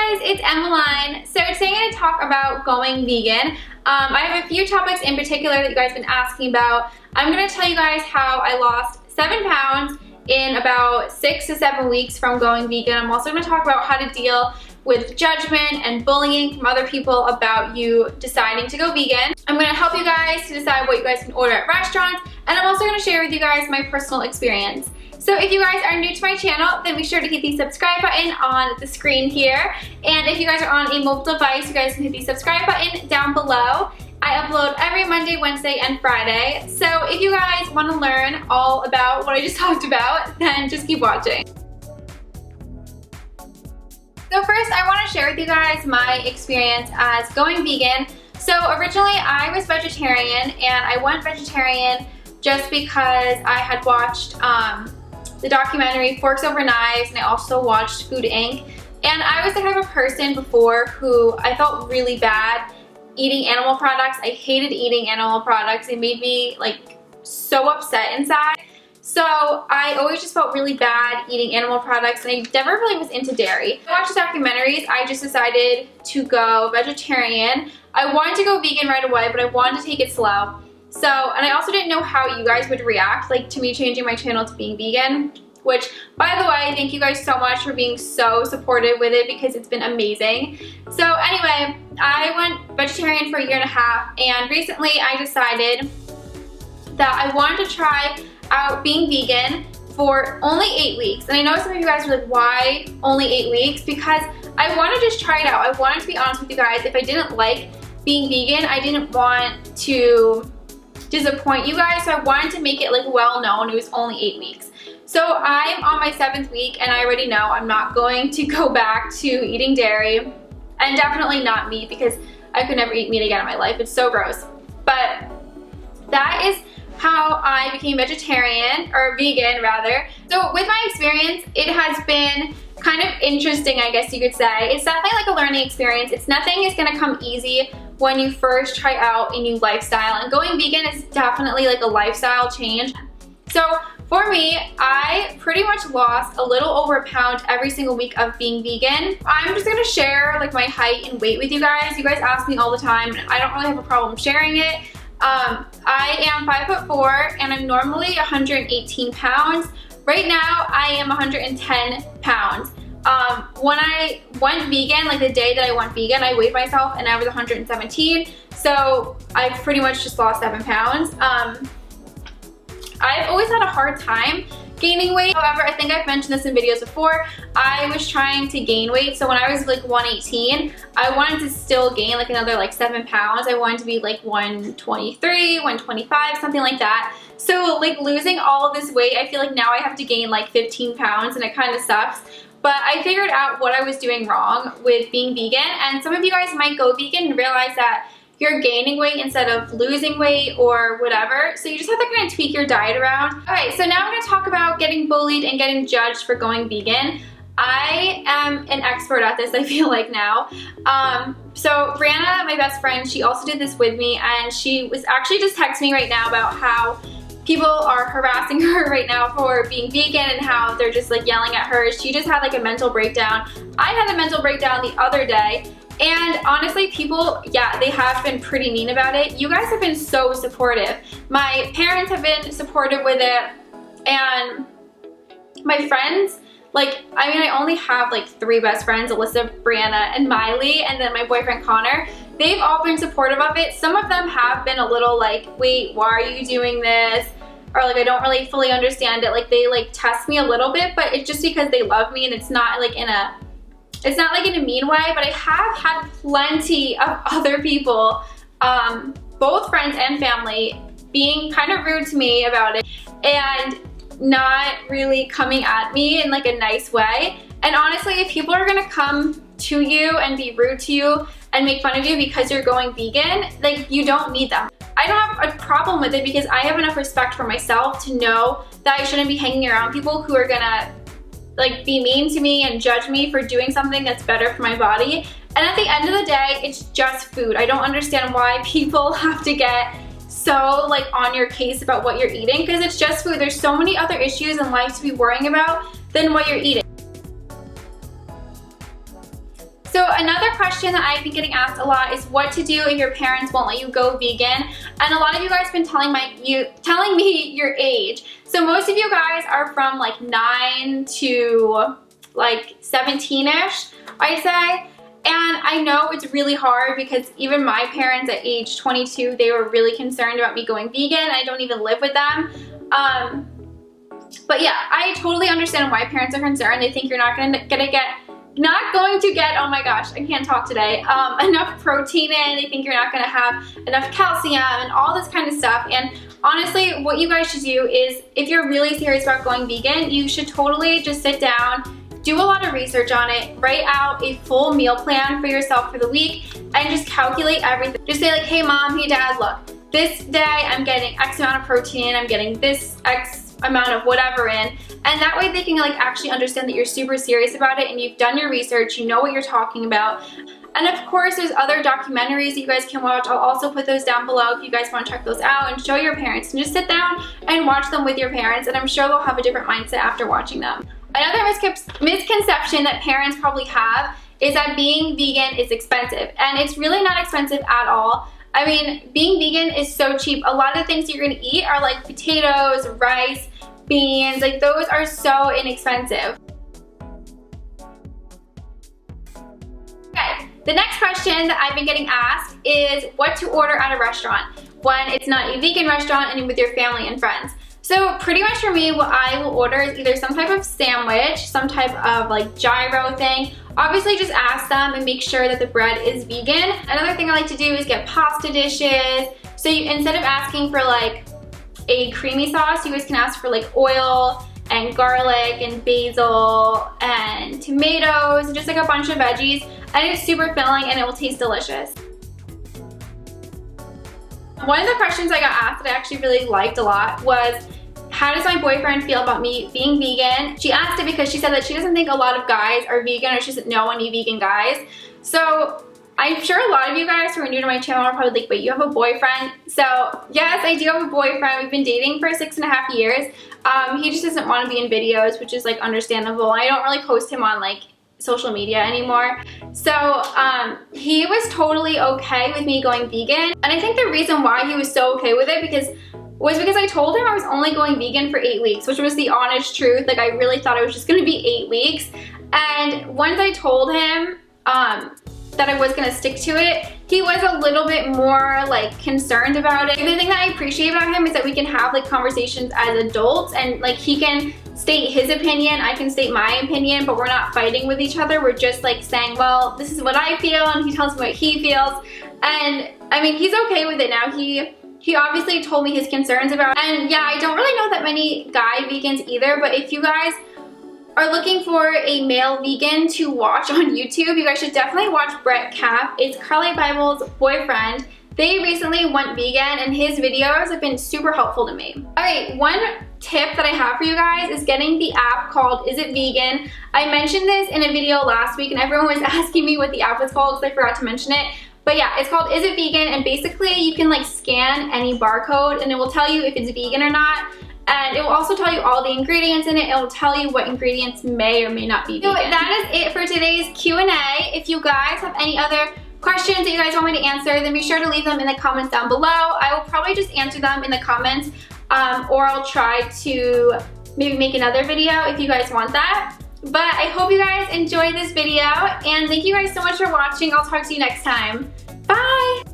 Hey guys, it's Emmeline. So today I'm going to talk about going vegan. I have a few topics in particular that you guys have been asking about. I'm going to tell you guys how I lost 7 pounds in about 6 to 7 weeks from going vegan. I'm also going to talk about how to deal with judgment and bullying from other people about you deciding to go vegan. I'm going to help you guys to decide what you guys can order at restaurants, and I'm also going to share with you guys my personal experience. So if you guys are new to my channel, then be sure to hit the subscribe button on the screen here. And if you guys are on a mobile device, you guys can hit the subscribe button down below. I upload every Monday, Wednesday, and Friday. So if you guys want to learn all about what I just talked about, then just keep watching. So first, I want to share with you guys my experience as going vegan. So originally, I was vegetarian, and I went vegetarian just because I had watched the documentary Forks Over Knives, and I also watched Food Inc. And I was the type of person before who I felt really bad eating animal products. I hated eating animal products. It made me like so upset inside. So I always just felt really bad eating animal products, and I never really was into dairy. I watched the documentaries. I just decided to go vegetarian. I wanted to go vegan right away, but I wanted to take it slow. So, and I also didn't know how you guys would react, like to me changing my channel to being vegan, which, by the way, thank you guys so much for being so supportive with it because it's been amazing. So anyway, I went vegetarian for a year and a half, and recently I decided that I wanted to try out being vegan for only 8 weeks. And I know some of you guys are like, why only 8 weeks? Because I want to just try it out. I wanted to be honest with you guys. If I didn't like being vegan, I didn't want to disappoint you guys, so I wanted to make it like well known. It was only 8 weeks. So I'm on my 7th week, and I already know I'm not going to go back to eating dairy, and definitely not meat, because I could never eat meat again in my life. It's so gross. But that is how I became vegetarian, or vegan rather. So with my experience, it has been kind of interesting, I guess you could say. It's definitely like a learning experience. Nothing is gonna come easy when you first try out a new lifestyle, and going vegan is definitely like a lifestyle change. So for me, I pretty much lost a little over a pound every single week of being vegan. I'm just gonna share like my height and weight with you guys. You guys ask me all the time, and I don't really have a problem sharing it. I am 5'4", and I'm normally 118 pounds. Right now, I am 110 pounds. When I went vegan, like the day that I went vegan, I weighed myself and I was 117. So I pretty much just lost 7 pounds. I've always had a hard time gaining weight. However, I think I've mentioned this in videos before. I was trying to gain weight. So when I was like 118, I wanted to still gain like another like 7 pounds. I wanted to be like 123, 125, something like that. So like losing all of this weight, I feel like now I have to gain like 15 pounds, and it kind of sucks. But I figured out what I was doing wrong with being vegan, and some of you guys might go vegan and realize that you're gaining weight instead of losing weight or whatever. So you just have to kind of tweak your diet around. All right, so now I'm gonna talk about getting bullied and getting judged for going vegan. I am an expert at this, I feel like now. So Brianna, my best friend, she also did this with me, and she was actually just texting me right now about how people are harassing her right now for being vegan and how they're just like yelling at her. She just had like a mental breakdown. I had a mental breakdown the other day, and honestly, people, yeah, they have been pretty mean about it. You guys have been so supportive. My parents have been supportive with it, and my friends, like, I mean, I only have like 3 best friends, Alyssa, Brianna, and Miley, and then my boyfriend Connor. They've all been supportive of it. Some of them have been a little like, wait, why are you doing this? Or like, I don't really fully understand it. Like, they like test me a little bit, but it's just because they love me, and it's not like in a mean way. But I have had plenty of other people, both friends and family, being kind of rude to me about it, and not really coming at me in like a nice way. And honestly, if people are gonna come to you and be rude to you and make fun of you because you're going vegan, like, you don't need them. I don't have a problem with it because I have enough respect for myself to know that I shouldn't be hanging around people who are gonna like be mean to me and judge me for doing something that's better for my body. And at the end of the day, it's just food. I don't understand why people have to get so like on your case about what you're eating, because it's just food. There's so many other issues in life to be worrying about than what you're eating. So So another question that I've been getting asked a lot is what to do if your parents won't let you go vegan. And a lot of you guys have been telling me your age. So most of you guys are from like 9 to like 17-ish, I'd say. And I know it's really hard because even my parents at age 22, they were really concerned about me going vegan. I don't even live with them. But yeah, I totally understand why parents are concerned. They think you're not going to get, oh my gosh, I can't talk today, enough protein in. They think you're not going to have enough calcium and all this kind of stuff. And honestly, what you guys should do is, if you're really serious about going vegan, you should totally just sit down, do a lot of research on it, write out a full meal plan for yourself for the week, and just calculate everything. Just say like, hey mom, hey dad, look, this day I'm getting X amount of protein, I'm getting this X amount of whatever in, and that way they can like actually understand that you're super serious about it and you've done your research, you know what you're talking about. And of course, there's other documentaries that you guys can watch. I'll also put those down below if you guys want to check those out and show your parents, and just sit down and watch them with your parents, and I'm sure they'll have a different mindset after watching them. Another misconception that parents probably have is that being vegan is expensive, and it's really not expensive at all. I mean, being vegan is so cheap. A lot of the things that you're gonna eat are like potatoes, rice, beans, like those are so inexpensive. Okay, the next question that I've been getting asked is what to order at a restaurant when it's not a vegan restaurant and you're with your family and friends. So pretty much for me, what I will order is either some type of sandwich, some type of like gyro thing. Obviously just ask them and make sure that the bread is vegan. Another thing I like to do is get pasta dishes. So instead of asking for like a creamy sauce, you guys can ask for like oil and garlic and basil and tomatoes and just like a bunch of veggies. And it's super filling and it will taste delicious. One of the questions I got asked that I actually really liked a lot was, how does my boyfriend feel about me being vegan? She asked it because she said that she doesn't think a lot of guys are vegan, or she doesn't know any vegan guys. So I'm sure a lot of you guys who are new to my channel are probably like, wait, you have a boyfriend? So yes, I do have a boyfriend. We've been dating for 6.5 years. He just doesn't want to be in videos, which is like understandable. I don't really post him on like social media anymore. So he was totally okay with me going vegan. And I think the reason why he was so okay with it was because I told him I was only going vegan for 8 weeks, which was the honest truth. Like I really thought it was just gonna be 8 weeks. And once I told him that I was gonna stick to it, he was a little bit more like concerned about it. The thing that I appreciate about him is that we can have like conversations as adults, and like he can state his opinion, I can state my opinion, but we're not fighting with each other. We're just like saying, well, this is what I feel, and he tells me what he feels. And I mean, he's okay with it now. He obviously told me his concerns about it. And yeah, I don't really know that many guy vegans either, but if you guys are looking for a male vegan to watch on YouTube, you guys should definitely watch Brett Cap. It's Carly Bible's boyfriend. They recently went vegan and his videos have been super helpful to me. Alright, one tip that I have for you guys is getting the app called Is It Vegan? I mentioned this in a video last week and everyone was asking me what the app was called because I forgot to mention it. But yeah, it's called Is It Vegan, and basically you can like scan any barcode and it will tell you if it's vegan or not. And it will also tell you all the ingredients in it. It will tell you what ingredients may or may not be vegan. So that is it for today's Q&A. If you guys have any other questions that you guys want me to answer, then be sure to leave them in the comments down below. I will probably just answer them in the comments, or I'll try to maybe make another video if you guys want that. But I hope you guys enjoyed this video, and thank you guys so much for watching. I'll talk to you next time. Bye!